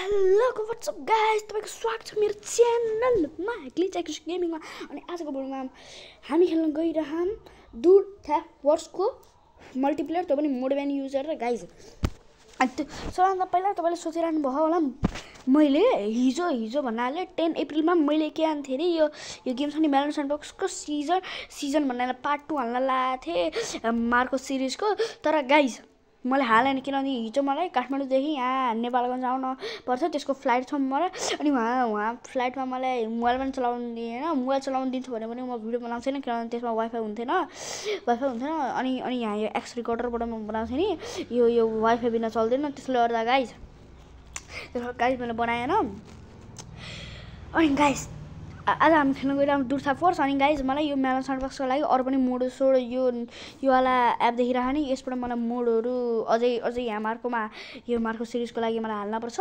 Hello what's up guys, तपाईको स्वागत छ मेरो च्यानलमा ग्लिच एक्स गेमिङमा। अनि आजको भिडियोमा हामी खेल्न गइरहौँ डुड थ्याफ्ट वर्सको मल्टिप्लेयर, त्यो पनि मोडब्यान युजर र गाइज। अनि त्यो सबैभन्दा पहिला तपाईँले सोचिरहनु भयो होला मैले हिजो भन्नाले 10 अप्रिलमा मैले के हान्थेँ अरे यो गेम छ नि मेलन स्यान्डबक्सको सिजन भन्नाले पार्ट 2 हाल्न लागेको थिएँ मार्को सिरिजको। तर गाइज मलाई हालेन, किनभने हिजो मलाई काठमाडौँदेखि यहाँ नेपालगञ्ज आउन पर्छ, त्यसको फ्लाइट छ मलाई। अनि वहाँ फ्लाइटमा मलाई मोबाइल पनि चलाउनु दिएन। मोबाइल चलाउनु दिन्छु भने पनि म भिडियो बनाउँथेन, किनभने त्यसमा वाइफाई हुन्थेन। अनि यहाँ यो एक्स रिकर्डरबाट म बनाउँथेँ नि, यो वाइफाई बिना चल्दैन। त्यसले गर्दा गाइज मैले बनाएन। अनि गाइज आज हामी खेल्न गइरहेको डुड थ्याफ्ट वर्स। अनि गाइज मलाई यो मेलन स्यान्डबक्सको लागि अरू पनि मोड यो वाला एप देखिरहेको नि, यसबाट मलाई मोडहरू अझै यहाँ मार्को सिरिजको लागि मलाई हाल्नुपर्छ।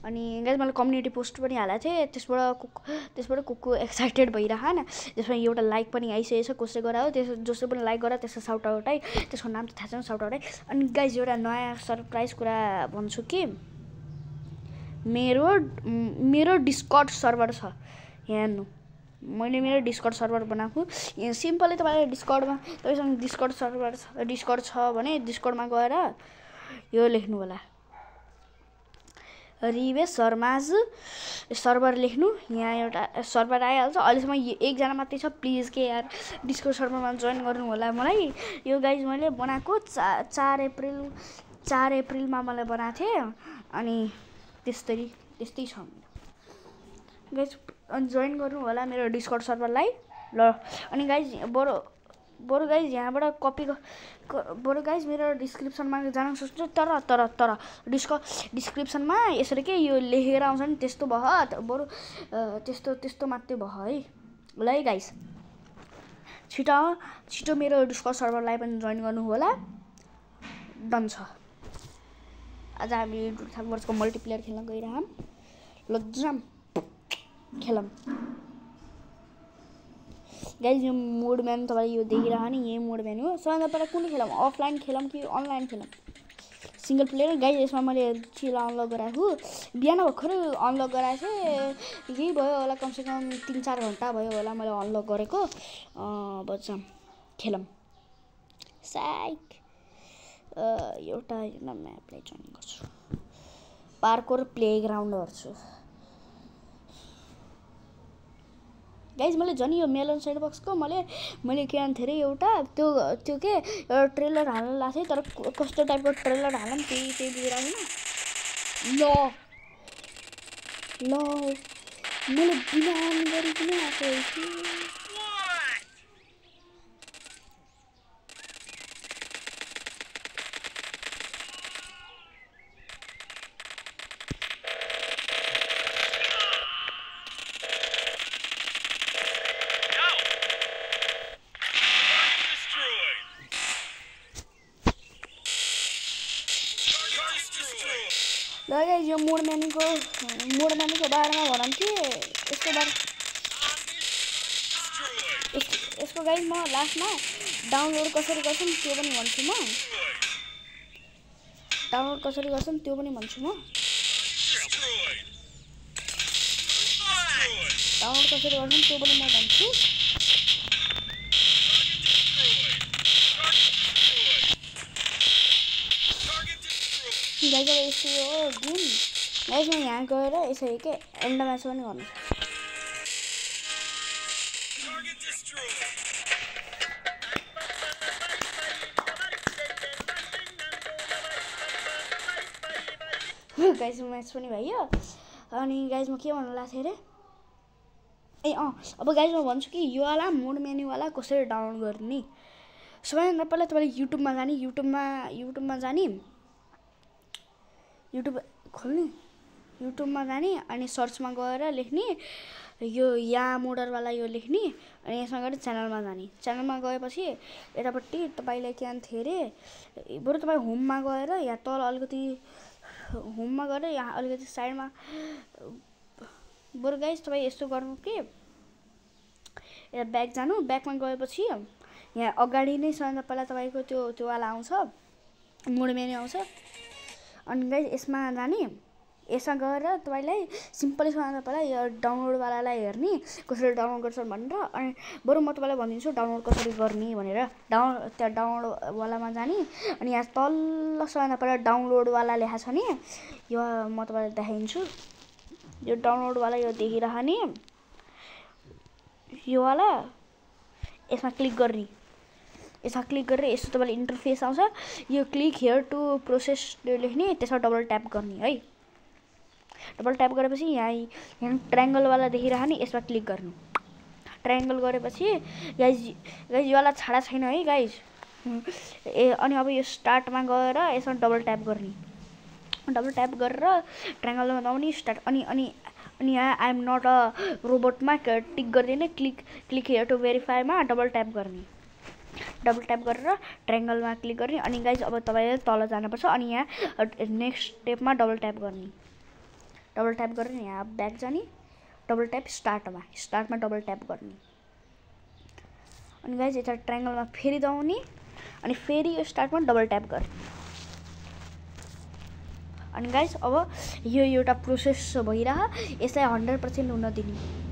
अनि गाइज मैले कम्युनिटी पोस्ट पनि हालेको थिएँ, त्यसबाट कुकु एक्साइटेड भइरहन। त्यसमा एउटा लाइक पनि आइसकेको छ, कसले गरायो जसले पनि लाइक गर त्यसको साउट आउट है, त्यसको नाम त थाहा छैन, साउट आउट है। अनि गाइज एउटा नयाँ सरप्राइज कुरा भन्छु कि मेरो डिस्कर्ड सर्भर छ। हेर्नु, मैले मेरो डिस्कर्ड सर्भर बनाएको सिम्पली। तपाईँले तपाईँसँग डिस्कर्ड छ भने डिस्कर्डमा गएर यो लेख्नु होला, रिवे शर्माज सर्भर लेख्नु। यहाँ एउटा सर्भर आइहाल्छ। अहिलेसम्म एकजना मात्रै छ, प्लिज के यार डिस्कर्ड सर्भरमा जोइन गर्नु होला मलाई। यो गाइज मैले बनाएको 4 अप्रिलमा मैले बनाएको थिएँ। अनि त्यस्तै छ गाइज। अनि जोइन गर्नु होला मेरो डिस्कर्ड सर्भरलाई ल। अनि गाइज बरु गाइज यहाँबाट बरु गाइज मेरो डिस्क्रिप्सनमा जान सक्छु। तर डिस्क्रिप्सनमा यसरी के यो लेखेर आउँछ नि, त्यस्तो भयो बरु त्यस्तो मात्रै भयो है। ल है गाइज, छिटो मेरो डिस्कर्ड सर्भरलाई पनि जोइन गर्नु होला। डन छ। आज हामी डुड थ्याफ्ट वर्सको मल्टिप्लेयर खेल्न गइरहौँ। ल जाम खेलौँ गाइज। यो मोडम्यान तपाईँ यो देखिरह नि, यही मोडम्यान हो। सबैभन्दा पहिला कुन खेलौँ, अफलाइन खेलौँ कि अनलाइन खेलौँ? Single player guys. यसमा मैले चिल अनलक गराएको, बिहान भर्खरै अनलक गराएको थिएँ। यही भयो होला, कमसेकम 3-4 घन्टा भयो होला मैले अनलक गरेको। अब जाम खेलौँ। साइक एउटा म्यापलाई जोइन गर्छु, पार्कोर प्लेग्राउन्ड गर्छु गाइज। मैले झन् यो मेलन स्यान्डबक्सको मैले के हान्थेँ अरे एउटा त्यो के एउटा ट्रेलर हाल्न लाग्थेँ, तर कस्तो टाइपको ट्रेलर हालौँ त्यही बुझिरहेको ल मैले बिना अन गरिकन आएको थिएँ। ल गाइज यो मोडम्यानको बारेमा भनौँ कि यसको गाइज म लास्टमा डाउनलोड कसरी गर्छौँ त्यो पनि भन्छु म। गाइज अब यस्तो हो गुण गाइज। म यहाँ गएर यसरी के एन्ड म्याच पनि गर्नु गाइज म्याच पनि भयो। अनि गाइज म के भन्नु लाग्थेँ अरे अब गाइज म भन्छु कि यो वाला मोड मेन्यूवाला कसरी डाउनलोड गर्ने। सबैभन्दा पहिला तपाईँले युट्युबमा जाने युट्युब खोल्ने, युट्युबमा जाने अनि सर्चमा गएर लेख्ने यो या मोडरवाला यो लेख्ने। अनि यसमा गएर च्यानलमा जाने। च्यानलमा गएपछि यतापट्टि तपाईँले के हान्थ्यो अरे, बरु तपाईँ होममा गएर यहाँ तल अलिकति होममा गएर यहाँ अलिकति साइडमा बरु गाइज तपाईँ यस्तो गर्नु कि यता ब्याक जानु। ब्याकमा गएपछि यहाँ अगाडि नै सबैभन्दा पहिला तपाईँको त्यो वाला आउँछ, मोड मेन्यू आउँछ। अनि गाइज यसमा जाने यसमा गएर तपाईँलाई सिम्पली सबभन्दा पहिला यो डाउनलोडवालालाई हेर्ने कसरी डाउनलोड गर्छ भनेर अनि बरु म तपाईँलाई भनिदिन्छु डाउनलोड कसरी गर्ने भनेर त्यहाँ डाउनलोडवालामा जाने अनि यहाँ तल्ल सबभन्दा पहिला डाउनलोडवाला लेखा छ नि यो म तपाईँलाई देखाइदिन्छु यो डाउनलोडवाला यो देखिरहने यो वाला यसमा क्लिक गर्ने यसमा क्लिक गरेर यस्तो तपाईँले इन्टरफेस आउँछ यो क्लिक हियर टु प्रोसेस लेख्ने त्यसमा डबल ट्याप गर्ने है डबल ट्याप गरेपछि यहाँ ट्रायङ्गलवाला देखिरहने यसमा क्लिक गर्नु ट्रायङ्गल गरेपछि गाइज योवाला छाडा छैन है गाइज अनि अब यो स्टार्टमा गएर यसमा डबल ट्याप गर्ने डबल ट्याप गरेर ट्रायङ्गलमा आउने स्टार्ट अनि यहाँ आइएम नट अ रोबोटमा टिक गरिदिने क्लिक हियर टु भेरिफाईमा डबल ट्याप गर्ने डबल ट्याप गरेर ट्रायङ्गलमा क्लिक गर्ने अनि गाइज अब तपाईँले तल जानुपर्छ अनि यहाँ नेक्स्ट स्टेपमा डबल ट्याप गर्ने डबल ट्याप गरेर यहाँ ब्याक जाने डबल ट्याप स्टार्टमा डबल ट्याप गर्ने अनि गाइज यता ट्रायङ्गलमा फेरि दबाउने अनि फेरि यो स्टार्टमा डबल ट्याप गर्ने अनि गाइज अब यो एउटा प्रोसेस भइरह यसलाई 100% हुन दिने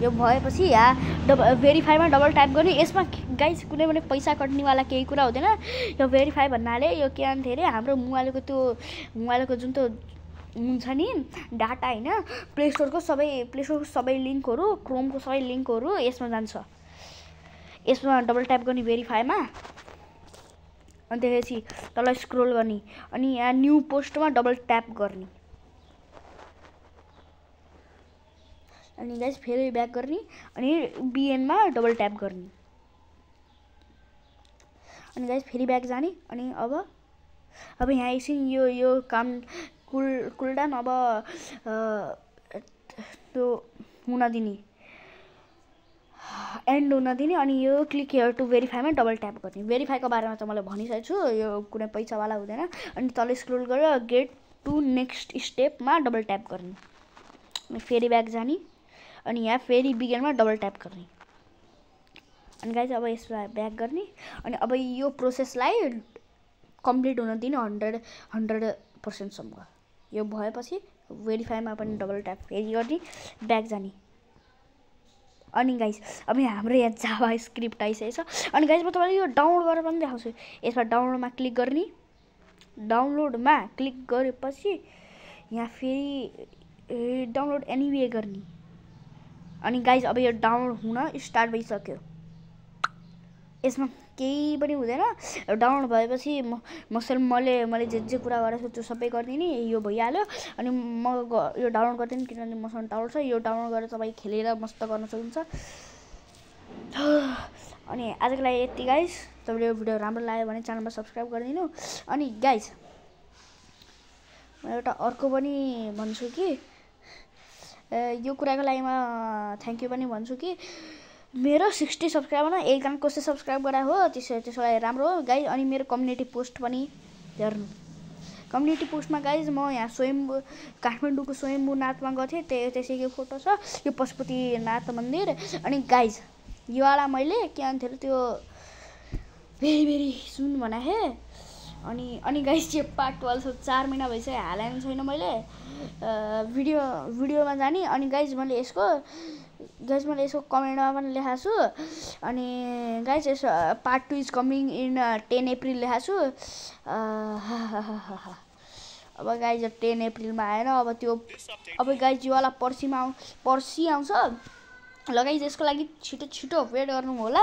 यो भएपछि यहाँ भेरिफाईमा डबल ट्याप गर्ने यसमा गाइज कुनै पनि पैसा कट्नेवाला केही कुरा हुँदैन यो भेरिफाई भन्नाले यो के अन्त अरे हाम्रो मोबाइलको जुन त्यो हुन्छ नि डाटा होइन प्ले स्टोरको सबै लिङ्कहरू क्रोमको सबै लिङ्कहरू यसमा जान्छ यसमा डबल ट्याप गर्ने भेरिफाईमा अनि त्यसपछि तल स्क्रोल गर्ने अनि यहाँ न्यू पोस्टमा डबल ट्याप गर्ने अनि गाइज फेरि ब्याक गर्ने अनि बिएनमा डबल ट्याप गर्ने अनि गाइज फेरि ब्याक जाने अनि अब यहाँ एकछिन यो काम कुलडाउन अब त्यो हुन दिने एन्ड हुन दिने अनि यो क्लिक हियर टु भेरिफाईमा डबल ट्याप गर्ने भेरिफाईको बारेमा त मैले भनिसकेको छु यो कुनै पैसावाला हुँदैन अनि तल स्क्रोल गरेर गेट टु नेक्स्ट स्टेपमा डबल ट्याप गर्ने अनि फेरि ब्याक जाने अनि यहाँ फेरि बिगिनमा डबल ट्याप गर्ने अनि गाइज अब यसलाई ब्याक गर्ने अनि अब यो प्रोसेसलाई कम्प्लिट हुन दिने 100% यो भएपछि भेरिफाईमा पनि डबल ट्याप फेरि गर्ने ब्याक जाने अनि गाइज अब हाम्रो यहाँ जावा स्क्रिप्ट आइसकेको छ अनि गाइज म तपाईँलाई यो डाउनलोड गरेर पनि देखाउँछु यसमा डाउनलोडमा क्लिक गर्ने डाउनलोडमा क्लिक गरेपछि यहाँ फेरि डाउनलोड एनिवे गर्ने अनि गाइज अब यो डाउनलोड हुन स्टार्ट भइसक्यो यसमा केही पनि हुँदैन डाउनलोड भएपछि मैले जे कुरा गरेको छु त्यो सबै गरिदिने यो भइहाल्यो अनि म यो डाउनलोड गरिदिनु किनभने मसँग डाउनलोड छ यो डाउनलोड गरेर तपाईँ खेलेर मस्त गर्न सक्नुहुन्छ अनि आजको लागि यति गाइज तपाईँले यो भिडियो राम्रो लाग्यो भने च्यानलमा सब्सक्राइब गरिदिनु अनि गाइज म एउटा अर्को पनि भन्छु कि यो कुराको लागि म थ्याङ्क यू पनि भन्छु कि मेरो 60 सब्सक्राइबरमा एकजना कसै सब्सक्राइब गरे हो त्यसो लागि राम्रो हो गाइज अनि मेरो कम्युनिटी पोस्ट पनि हेर्नु कम्युनिटी पोस्टमा गाइज म यहाँ काठमाडौँको स्वयम्भूनाथमा गएको थिएँ त्यसैको फोटो छ यो पशुपतिनाथ मन्दिर अनि गाइज योवाला मैले के भन्थ्यो त्यो भेरी सुन बनाएँ अनि गाइज यो पार्ट 12 4 महिना भइसक्यो हालेको छैन मैले भिडियोमा जाने अनि गाइज मैले यसको कमेन्टमा पनि लेखाएको छु अनि गाइज यसो part 2 is coming in 10 April लेखाएको छु अब गाइज 10 अप्रिलमा आएन अब गाइज योवाला पर्सि आउँछ ल गाइज यसको लागि छिटो वेट गर्नु होला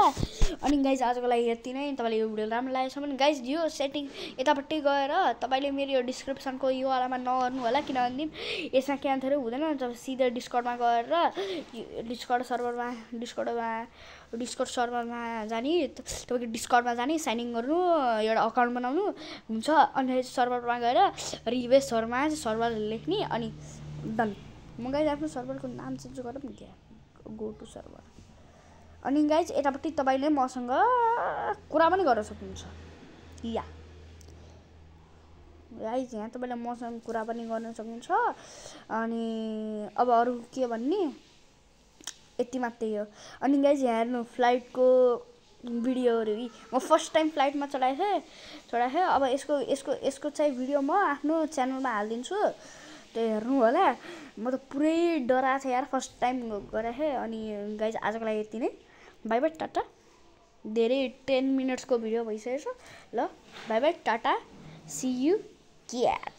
अनि गाइज आजको लागि यति नै तपाईँले यो भिडियो राम्रो लागेको छ भने गाइज यो सेटिङ यतापट्टि गएर तपाईँले मेरो यो डिस्क्रिप्सनको यो वालामा नगर्नु होला किनभने यसमा के अन्थ्यो हुँदैन जब सिधै डिस्कर्डमा गएर डिस्कर्ड सर्भरमा जाने तपाईँको डिस्कर्डमा जाने साइन इन गर्नु एउटा अकाउन्ट बनाउनु हुन्छ अनि सर्भरमा गएर रिभेस सर्भर लेख्ने अनि डन म गाइज आफ्नो सर्भरको नाम चेन्ज गरेर पनि क्या गो टु सर्भर अनि गाइज यतापट्टि तपाईँले मसँग कुरा पनि गर्न सक्नुहुन्छ या गाइज यहाँ तपाईँले मसँग कुरा पनि गर्न सक्नुहुन्छ अनि अब अरू के भन्ने यति मात्रै हो अनि गाइज यहाँ हेर्नु फ्लाइटको भिडियोहरू म फर्स्ट टाइम फ्लाइटमा चढाएको थिएँ अब यसको चाहिँ भिडियो म आफ्नो च्यानलमा हालिदिन्छु त्यो हेर्नु होला म त पुरै डराएको थिएँ यार फर्स्ट टाइम गरेको थिएँ अनि गाइज आजको लागि यति नै बाई बाई टाटा धेरै 10 मिनट्सको भिडियो भइसकेछ ल bye bye tata see you CAT